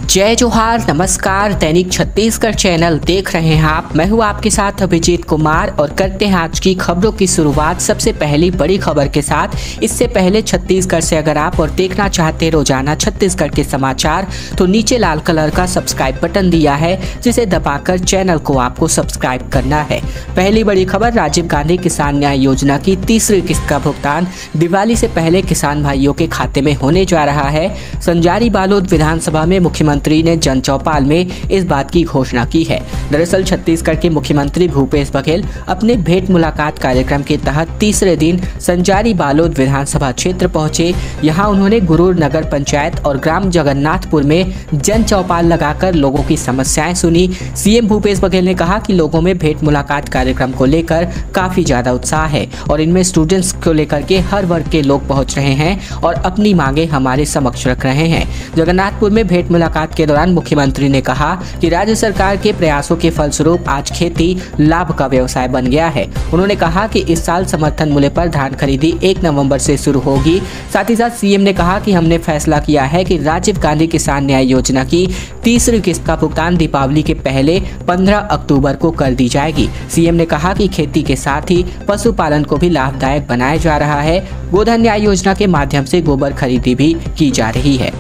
जय जोहार, नमस्कार। दैनिक छत्तीसगढ़ चैनल देख रहे हैं आप। मैं हूं आपके साथ अभिजीत कुमार और करते हैं आज की खबरों की शुरुआत सबसे पहली बड़ी खबर के साथ। इससे पहले छत्तीसगढ़ से अगर आप और देखना चाहते हैं रोजाना छत्तीसगढ़ के समाचार तो नीचे लाल कलर का सब्सक्राइब बटन दिया है, जिसे दबाकर चैनल को आपको सब्सक्राइब करना है। पहली बड़ी खबर, राजीव गांधी किसान न्याय योजना की तीसरी किस्त का भुगतान दिवाली से पहले किसान भाइयों के खाते में होने जा रहा है। संजारी बालोद विधानसभा में मुख्यमंत्री ने जन चौपाल में इस बात की घोषणा की है। दरअसल छत्तीसगढ़ के मुख्यमंत्री भूपेश बघेल अपने भेंट मुलाकात कार्यक्रम के तहत तीसरे दिन संजारी बालोद विधानसभा क्षेत्र पहुंचे। यहां उन्होंने गुरूर नगर पंचायत और ग्राम जगन्नाथपुर में जन चौपाल लगाकर लोगों की समस्याएं सुनी। सीएम भूपेश बघेल ने कहा कि लोगों में भेंट मुलाकात कार्यक्रम को लेकर काफी ज्यादा उत्साह है और इनमें स्टूडेंट्स को लेकर के हर वर्ग के लोग पहुंच रहे हैं और अपनी मांगे हमारे समक्ष रख रहे हैं। जगन्नाथपुर में भेंट मुलाकात के दौरान मुख्यमंत्री ने कहा कि राज्य सरकार के प्रयासों के फलस्वरूप आज खेती लाभ का व्यवसाय बन गया है। उन्होंने कहा कि इस साल समर्थन मूल्य पर धान खरीदी 1 नवंबर से शुरू होगी। साथ ही साथ सीएम ने कहा कि हमने फैसला किया है कि राजीव गांधी किसान न्याय योजना की तीसरी किस्त का भुगतान दीपावली के पहले 15 अक्टूबर को कर दी जाएगी। सीएम ने कहा कि खेती के साथ ही पशुपालन को भी लाभदायक बनाया जा रहा है। गोधन न्याय योजना के माध्यम से गोबर खरीदी भी की जा रही है।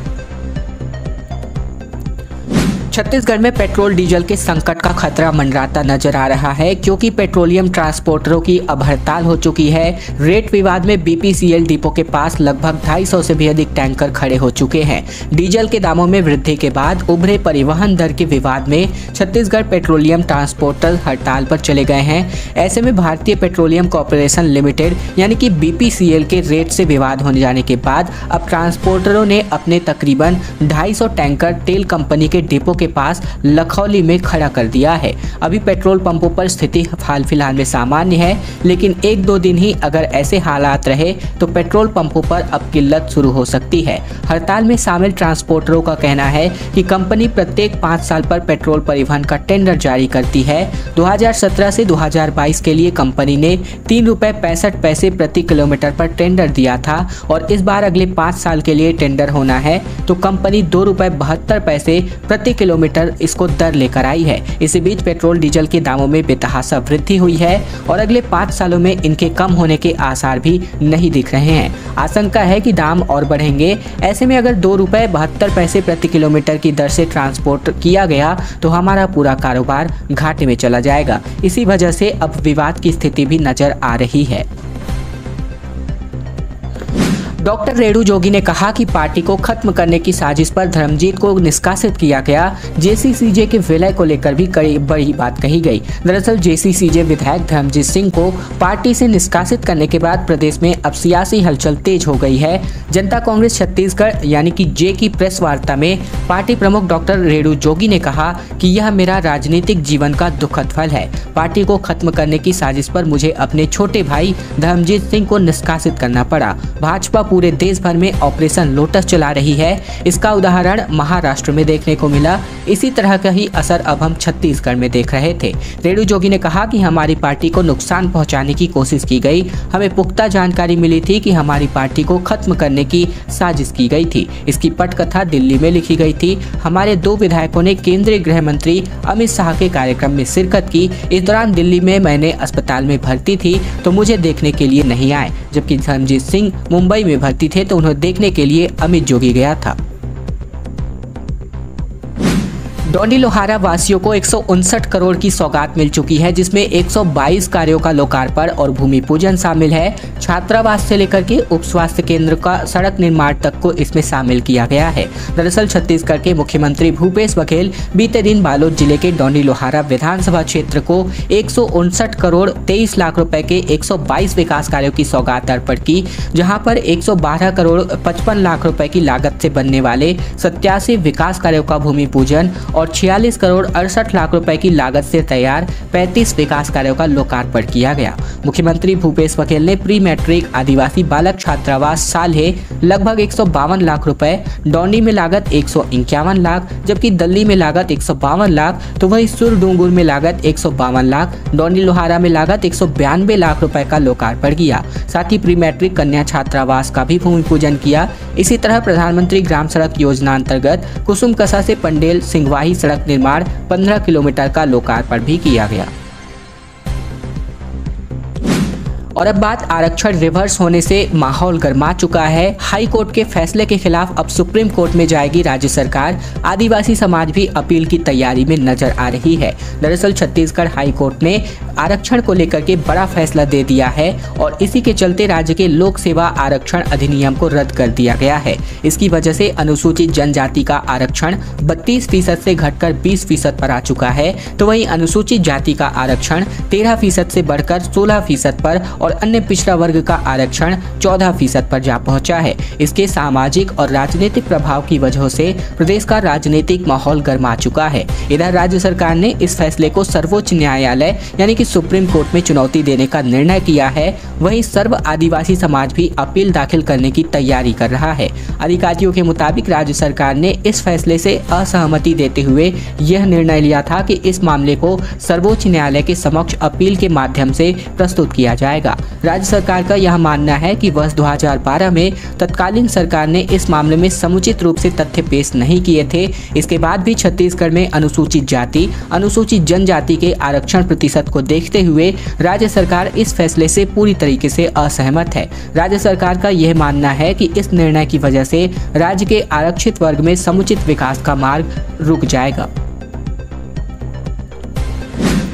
छत्तीसगढ़ में पेट्रोल डीजल के संकट का खतरा मंडराता नजर आ रहा है, क्योंकि पेट्रोलियम ट्रांसपोर्टरों की अब हड़ताल हो चुकी है। रेट विवाद में बीपीसीएल डिपो के पास लगभग 250 से भी अधिक टैंकर खड़े हो चुके हैं। डीजल के दामों में वृद्धि के बाद उभरे परिवहन दर के विवाद में छत्तीसगढ़ पेट्रोलियम ट्रांसपोर्टर हड़ताल पर चले गए हैं। ऐसे में भारतीय पेट्रोलियम कॉर्पोरेशन लिमिटेड यानी कि बीपीसीएल के रेट से विवाद होने जाने के बाद अब ट्रांसपोर्टरों ने अपने तकरीबन 250 टैंकर तेल कंपनी के डिपो के पास लखौली में खड़ा कर दिया है। अभी पेट्रोल पंपों पर स्थिति हाल फिलहाल में सामान्य है, लेकिन 1-2 दिन ही अगर ऐसे हालात रहे तो पेट्रोल पंपों पर अब किल्लत शुरू हो सकती है। हड़ताल में शामिल ट्रांसपोर्टरों का कहना है कि कंपनी प्रत्येक 5 साल पर पेट्रोल परिवहन का टेंडर जारी करती है। 2017 से 2022 के लिए कंपनी ने ₹3.65 प्रति किलोमीटर पर टेंडर दिया था और इस बार अगले 5 साल के लिए टेंडर होना है तो कंपनी ₹2.72 प्रति किलोमीटर इसको दर लेकर आई है। इसी बीच पेट्रोल डीजल के दामों में बेतहाशा वृद्धि हुई है और अगले 5 सालों में इनके कम होने के आसार भी नहीं दिख रहे हैं। आशंका है कि दाम और बढ़ेंगे। ऐसे में अगर ₹2.72 प्रति किलोमीटर की दर से ट्रांसपोर्ट किया गया तो हमारा पूरा कारोबार घाटे में चला जाएगा। इसी वजह से अब विवाद की स्थिति भी नजर आ रही है। डॉक्टर रेणु जोगी ने कहा कि पार्टी को खत्म करने की साजिश पर धर्मजीत को निष्कासित किया गया। जेसीसीजे के विलय को लेकर भी कई बड़ी बात कही गई। दरअसल जेसीसीजे विधायक धर्मजीत सिंह को पार्टी से निष्कासित करने के बाद प्रदेश में अब सियासी हलचल तेज हो गई है। जनता कांग्रेस छत्तीसगढ़ यानी कि जे की प्रेस वार्ता में पार्टी प्रमुख डॉक्टर रेणु जोगी ने कहा कि यह मेरा राजनीतिक जीवन का दुखद फल है। पार्टी को खत्म करने की साजिश पर मुझे अपने छोटे भाई धर्मजीत सिंह को निष्कासित करना पड़ा। भाजपा पूरे देश भर में ऑपरेशन लोटस चला रही है। इसका उदाहरण महाराष्ट्र में देखने को मिला। इसी तरह का ही असर अब हम छत्तीसगढ़ में देख रहे थे। रेणु जोगी ने कहा कि हमारी पार्टी को नुकसान पहुंचाने की कोशिश की गई। हमें पुख्ता जानकारी मिली थी कि हमारी पार्टी को खत्म करने की साजिश की गई थी। इसकी पटकथा दिल्ली में लिखी गई थी। हमारे 2 विधायकों ने केंद्रीय गृह मंत्री अमित शाह के कार्यक्रम में शिरकत की। इस दौरान दिल्ली में मैंने अस्पताल में भर्ती थी तो मुझे देखने के लिए नहीं आए, जबकि धर्मजीत सिंह मुंबई में भर्ती थे तो उन्हें देखने के लिए अमित जोगी गया था। डौंडी लोहारा वासियों को 159 करोड़ की सौगात मिल चुकी है, जिसमें 122 कार्यों का लोकार्पण और भूमि पूजन शामिल है। छात्रावास से लेकर के उप स्वास्थ्य केंद्र का सड़क निर्माण तक को इसमें शामिल किया गया है। दरअसल छत्तीसगढ़ के मुख्यमंत्री भूपेश बघेल बीते दिन बालोद जिले के डौंडी लोहारा विधानसभा क्षेत्र को 159 करोड़ 23 लाख रुपए के 122 विकास कार्यों की सौगात अर्पण की, जहां पर 112 करोड़ 55 लाख रुपए की लागत से बनने वाले 87 विकास कार्यों का भूमि पूजन और 46 करोड़ 68 लाख रुपए की लागत से तैयार 35 विकास कार्यों का लोकार्पण किया गया। मुख्यमंत्री भूपेश बघेल ने प्री मैट्रिक आदिवासी बालक छात्रावास साल्हे लगभग 152 लाख रुपए, डौंडी में लागत 151 लाख, जबकि दल्ली में लागत 152 लाख, तो वहीं सुरडूंगुर में लागत 152 लाख, डौंडी लोहारा में लागत 192 लाख रुपए का लोकार्पण किया। साथ ही प्री मैट्रिक कन्या छात्रावास का भी भूमि पूजन किया। इसी तरह प्रधानमंत्री ग्राम सड़क योजना अंतर्गत कुसुमकसा से पंडेल सिंगवाही सड़क निर्माण 15 किलोमीटर का लोकार्पण भी किया गया। और अब बात आरक्षण रिवर्स होने से माहौल गर्मा चुका है। हाई कोर्ट के फैसले के खिलाफ अब सुप्रीम कोर्ट में जाएगी राज्य सरकार। आदिवासी समाज भी अपील की तैयारी में नजर आ रही है। दरअसल छत्तीसगढ़ हाई कोर्ट ने आरक्षण को लेकर के बड़ा फैसला दे दिया है और इसी के चलते राज्य के लोक सेवा आरक्षण अधिनियम को रद्द कर दिया गया है। इसकी वजह से अनुसूचित जनजाति का आरक्षण 32% से घटकर 20% पर आ चुका है, तो वहीं अनुसूचित जाति का आरक्षण 13% से बढ़कर 16% पर और अन्य पिछड़ा वर्ग का आरक्षण 14% पर जा पहुंचा है। इसके सामाजिक और राजनीतिक प्रभाव की वजह से प्रदेश का राजनीतिक माहौल गर्मा चुका है। इधर राज्य सरकार ने इस फैसले को सर्वोच्च न्यायालय यानी कि सुप्रीम कोर्ट में चुनौती देने का निर्णय किया है। वहीं सर्व आदिवासी समाज भी अपील दाखिल करने की तैयारी कर रहा है। अधिकारियों के मुताबिक राज्य सरकार ने इस फैसले से असहमति देते हुए यह निर्णय लिया था कि इस मामले को सर्वोच्च न्यायालय के समक्ष अपील के माध्यम से प्रस्तुत किया जाएगा। राज्य सरकार का यह मानना है कि वर्ष 2012 में तत्कालीन सरकार ने इस मामले में समुचित रूप से तथ्य पेश नहीं किए थे। इसके बाद भी छत्तीसगढ़ में अनुसूचित जाति, अनुसूचित जनजाति के आरक्षण प्रतिशत को देखते हुए राज्य सरकार इस फैसले से पूरी तरीके से असहमत है। राज्य सरकार का यह मानना है कि इस निर्णय की वजह से राज्य के आरक्षित वर्ग में समुचित विकास का मार्ग रुक जाएगा।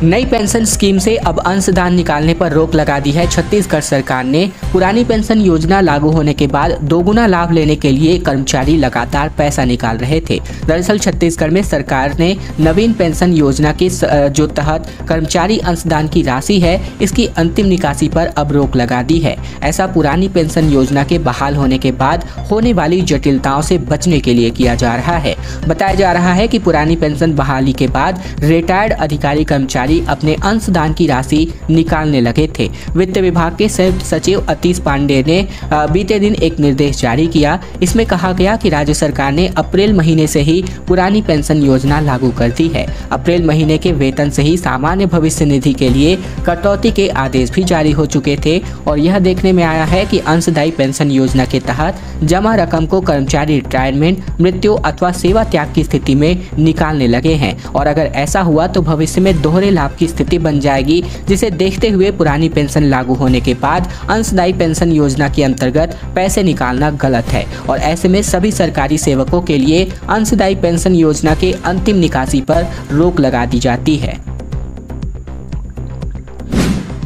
नई पेंशन स्कीम से अब अंशदान निकालने पर रोक लगा दी है छत्तीसगढ़ सरकार ने। पुरानी पेंशन योजना लागू होने के बाद दोगुना लाभ लेने के लिए कर्मचारी लगातार पैसा निकाल रहे थे। दरअसल छत्तीसगढ़ में सरकार ने नवीन पेंशन योजना के जो तहत कर्मचारी अंशदान की राशि है, इसकी अंतिम निकासी पर अब रोक लगा दी है। ऐसा पुरानी पेंशन योजना के बहाल होने के बाद होने वाली जटिलताओं से बचने के लिए किया जा रहा है। बताया जा रहा है कि पुरानी पेंशन बहाली के बाद रिटायर्ड अधिकारी कर्मचारी अपने अंशदान की राशि निकालने लगे थे। वित्त विभाग के संयुक्त सचिव अतीश पांडे ने बीते दिन एक निर्देश जारी किया। इसमें कहा गया कि राज्य सरकार ने अप्रैल महीने से ही पुरानी पेंशन योजना लागू कर दी है। अप्रैल महीने के वेतन से ही सामान्य भविष्य निधि के लिए कटौती के आदेश भी जारी हो चुके थे और यह देखने में आया है कि अंशदायी पेंशन योजना के तहत जमा रकम को कर्मचारी रिटायरमेंट, मृत्यु अथवा सेवा त्याग की स्थिति में निकालने लगे हैं और अगर ऐसा हुआ तो भविष्य में दोहरे लाभ की स्थिति बन जाएगी, जिसे देखते हुए पुरानी पेंशन लागू होने के बाद अंशदायी पेंशन योजना के अंतर्गत पैसे निकालना गलत है और ऐसे में सभी सरकारी सेवकों के लिए अंशदायी पेंशन योजना के अंतिम निकासी पर रोक लगा दी जाती है।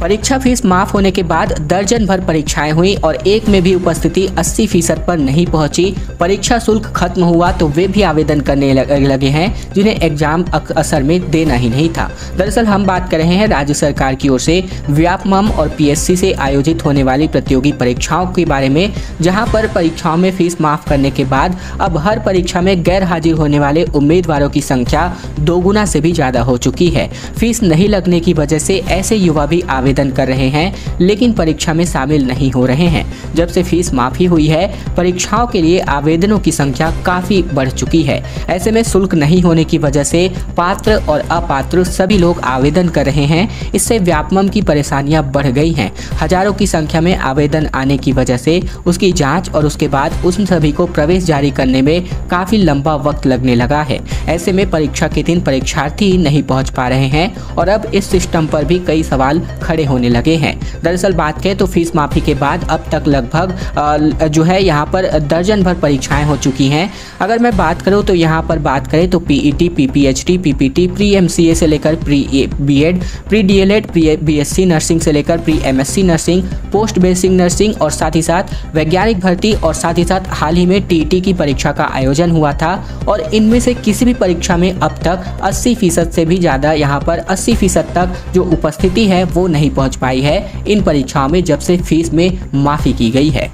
परीक्षा फीस माफ होने के बाद दर्जन भर परीक्षाएं हुई और एक में भी उपस्थिति 80% पर नहीं पहुंची। परीक्षा शुल्क खत्म हुआ तो वे भी आवेदन करने लगे हैं जिन्हें एग्जाम असर में देना ही नहीं था। दरअसल हम बात कर रहे हैं राज्य सरकार की ओर से व्यापमं और पीएससी से आयोजित होने वाली प्रतियोगी परीक्षाओं के बारे में, जहां पर परीक्षाओं में फीस माफ करने के बाद अब हर परीक्षा में गैर हाजिर होने वाले उम्मीदवारों की संख्या दोगुना से भी ज्यादा हो चुकी है। फीस नहीं लगने की वजह से ऐसे युवा भी आवेदन कर रहे हैं लेकिन परीक्षा में शामिल नहीं हो रहे हैं। जब से फीस माफी हुई है, परीक्षाओं के लिए आवेदनों की संख्या काफी बढ़ चुकी है। ऐसे में शुल्क नहीं होने की वजह से पात्र और अपात्र सभी लोग आवेदन कर रहे हैं। इससे व्यापमं की परेशानियां बढ़ गई हैं। हजारों की संख्या में आवेदन आने की वजह से उसकी जांच और उसके बाद उन सभी को प्रवेश जारी करने में काफी लंबा वक्त लगने लगा है। ऐसे में परीक्षा के दिन परीक्षार्थी नहीं पहुंच पा रहे हैं और अब इस सिस्टम पर भी कई सवाल खड़े होने लगे हैं। दरअसल बात करें तो फीस माफी के बाद अब तक लगभग जो है यहाँ पर दर्जन भर परीक्षाएं हो चुकी हैं। अगर मैं बात करूँ तो यहाँ पर बात करें तो PET, PPHD, PPT, pre MCA से लेकर pre BEd, pre DLEd, pre BSc nursing से लेकर pre MSc nursing, post basic nursing और साथ ही साथ वैज्ञानिक भर्ती और साथ ही साथ हाल ही में टीईटी की परीक्षा का आयोजन हुआ था और इनमें से किसी भी परीक्षा में अब तक 80% से भी ज्यादा यहाँ पर 80% तक जो उपस्थिति है वो नहीं पहुंच पाई है इन परीक्षाओं में जब से फीस में माफी की गई है।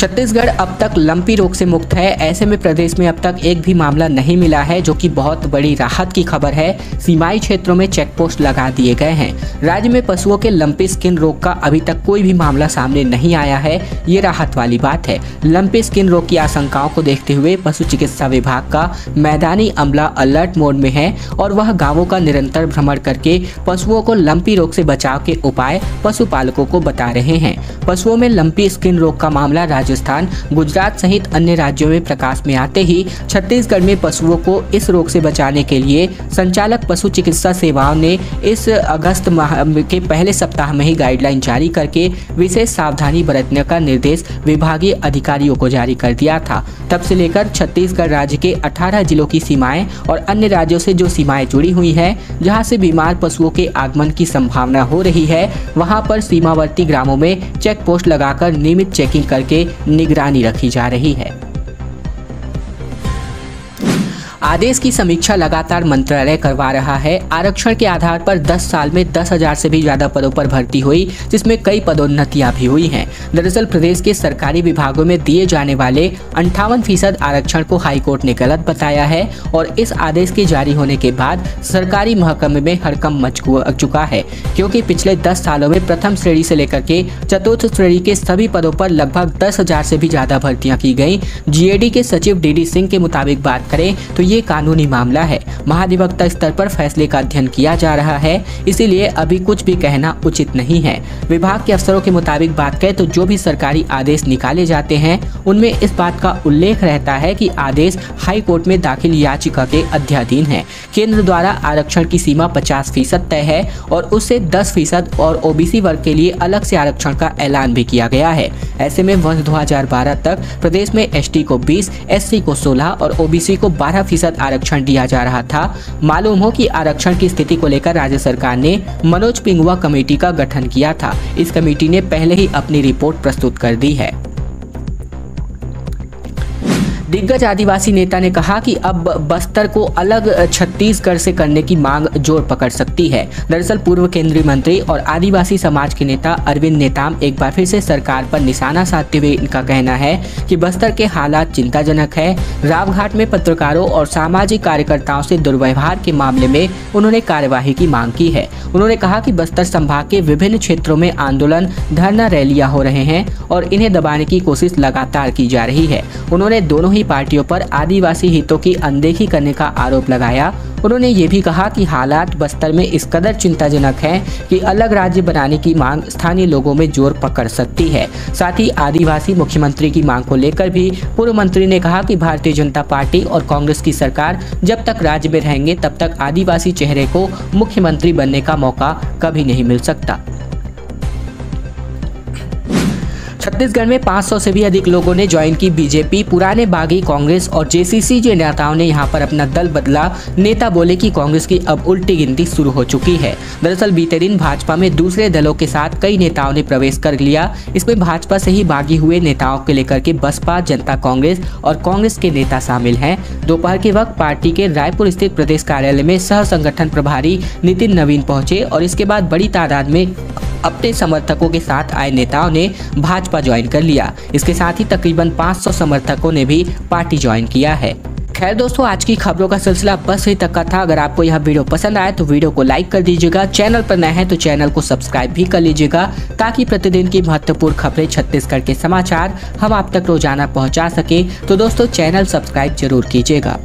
छत्तीसगढ़ अब तक लंपी रोग से मुक्त है। ऐसे में प्रदेश में अब तक एक भी मामला नहीं मिला है, जो कि बहुत बड़ी राहत की खबर है। सीमाई क्षेत्रों में चेक पोस्ट लगा दिए गए हैं। राज्य में पशुओं के लंपी स्किन रोग का अभी तक कोई भी मामला सामने नहीं आया है, ये राहत वाली बात है। लंपी स्किन रोग की आशंकाओं को देखते हुए पशु चिकित्सा विभाग का मैदानी अमला अलर्ट मोड में है और वह गांवों का निरंतर भ्रमण करके पशुओं को लंपी रोग से बचाव के उपाय पशुपालकों को बता रहे हैं। पशुओं में लंपी स्किन रोग का मामला राजस्थान, गुजरात सहित अन्य राज्यों में प्रकाश में आते ही छत्तीसगढ़ में पशुओं को इस रोग से बचाने के लिए संचालक पशु चिकित्सा सेवाओं ने इस अगस्त माह के पहले सप्ताह में ही गाइडलाइन जारी करके विशेष सावधानी बरतने का निर्देश विभागीय अधिकारियों को जारी कर दिया था। तब से लेकर छत्तीसगढ़ राज्य के 18 जिलों की सीमाएं और अन्य राज्यों से जो सीमाएं जुड़ी हुई हैं, जहां से बीमार पशुओं के आगमन की संभावना हो रही है, वहां पर सीमावर्ती ग्रामों में चेक पोस्ट लगाकर नियमित चेकिंग करके निगरानी रखी जा रही है। आदेश की समीक्षा लगातार मंत्रालय करवा रहा है। आरक्षण के आधार पर 10 साल में 10,000 से भी ज्यादा पदों पर भर्ती हुई, जिसमें कई पदोन्नतियां भी हुई हैं। दरअसल प्रदेश के सरकारी विभागों में दिए जाने वाले 58% आरक्षण को हाईकोर्ट ने गलत बताया है और इस आदेश के जारी होने के बाद सरकारी महकमे में हड़कंप मच चुका है, क्योंकि पिछले 10 सालों में प्रथम श्रेणी से लेकर के चतुर्थ श्रेणी के सभी पदों पर लगभग 10,000 से भी ज्यादा भर्तियां की गई। जीएडी के सचिव डीडी सिंह के मुताबिक बात करें तो ये कानूनी मामला है। महाधिवक्ता स्तर पर फैसले का अध्ययन किया जा रहा है, इसीलिए अभी कुछ भी कहना उचित नहीं है। विभाग के अफसरों के मुताबिक बात करें तो जो भी सरकारी आदेश निकाले जाते हैं उनमें इस बात का उल्लेख रहता है कि आदेश हाई कोर्ट में दाखिल याचिका के अध्याधीन है। केंद्र द्वारा आरक्षण की सीमा 50% तय है और उससे 10% और ओबीसी वर्ग के लिए अलग से आरक्षण का ऐलान भी किया गया है। ऐसे में वर्ष 2012 तक प्रदेश में एसटी को 20, एससी को 16 और ओबीसी को 12% आरक्षण दिया जा रहा था। मालूम हो कि आरक्षण की स्थिति को लेकर राज्य सरकार ने मनोज पिंगुआ कमेटी का गठन किया था। इस कमेटी ने पहले ही अपनी रिपोर्ट प्रस्तुत कर दी है। दिग्गज आदिवासी नेता ने कहा कि अब बस्तर को अलग छत्तीसगढ़ से करने की मांग जोर पकड़ सकती है। दरअसल पूर्व केंद्रीय मंत्री और आदिवासी समाज के नेता अरविंद नेताम एक बार फिर से सरकार पर निशाना साधते हुए इनका कहना है कि बस्तर के हालात चिंताजनक है। रावघाट में पत्रकारों और सामाजिक कार्यकर्ताओं से दुर्व्यवहार के मामले में उन्होंने कार्यवाही की मांग की है। उन्होंने कहा कि बस्तर संभाग के विभिन्न क्षेत्रों में आंदोलन, धरना रैलियां हो रहे हैं और इन्हें दबाने की कोशिश लगातार की जा रही है। उन्होंने दोनों पार्टियों पर आदिवासी हितों की अनदेखी करने का आरोप लगाया। उन्होंने ये भी कहा कि हालात बस्तर में इस कदर चिंताजनक हैं कि अलग राज्य बनाने की मांग स्थानीय लोगों में जोर पकड़ सकती है। साथ ही आदिवासी मुख्यमंत्री की मांग को लेकर भी पूर्व मंत्री ने कहा कि भारतीय जनता पार्टी और कांग्रेस की सरकार जब तक राज्य में रहेंगे तब तक आदिवासी चेहरे को मुख्यमंत्री बनने का मौका कभी नहीं मिल सकता। छत्तीसगढ़ में 500 से भी अधिक लोगों ने ज्वाइन की बीजेपी। पुराने बागी कांग्रेस और जेसीसी जे नेताओं ने यहां पर अपना दल बदला। नेता बोले कि कांग्रेस की अब उल्टी गिनती शुरू हो चुकी है। दरअसल बीते दिन भाजपा में दूसरे दलों के साथ कई नेताओं ने प्रवेश कर लिया। इसमें भाजपा से ही बागी हुए नेताओं को लेकर के बसपा, जनता कांग्रेस और कांग्रेस के नेता शामिल हैं। दोपहर के वक्त पार्टी के रायपुर स्थित प्रदेश कार्यालय में सह संगठन प्रभारी नितिन नवीन पहुंचे और इसके बाद बड़ी तादाद में अपने समर्थकों के साथ आए नेताओं ने भाजपा ज्वाइन कर लिया। इसके साथ ही तकरीबन 500 समर्थकों ने भी पार्टी ज्वाइन किया है। खैर दोस्तों, आज की खबरों का सिलसिला बस यहीं तक का था। अगर आपको यह वीडियो पसंद आए तो वीडियो को लाइक कर दीजिएगा। चैनल पर नए हैं तो चैनल को सब्सक्राइब भी कर लीजिएगा, ताकि प्रतिदिन की महत्वपूर्ण खबरें, छत्तीसगढ़ के समाचार हम आप तक रोजाना पहुंचा सके। तो दोस्तों, चैनल सब्सक्राइब जरूर कीजिएगा।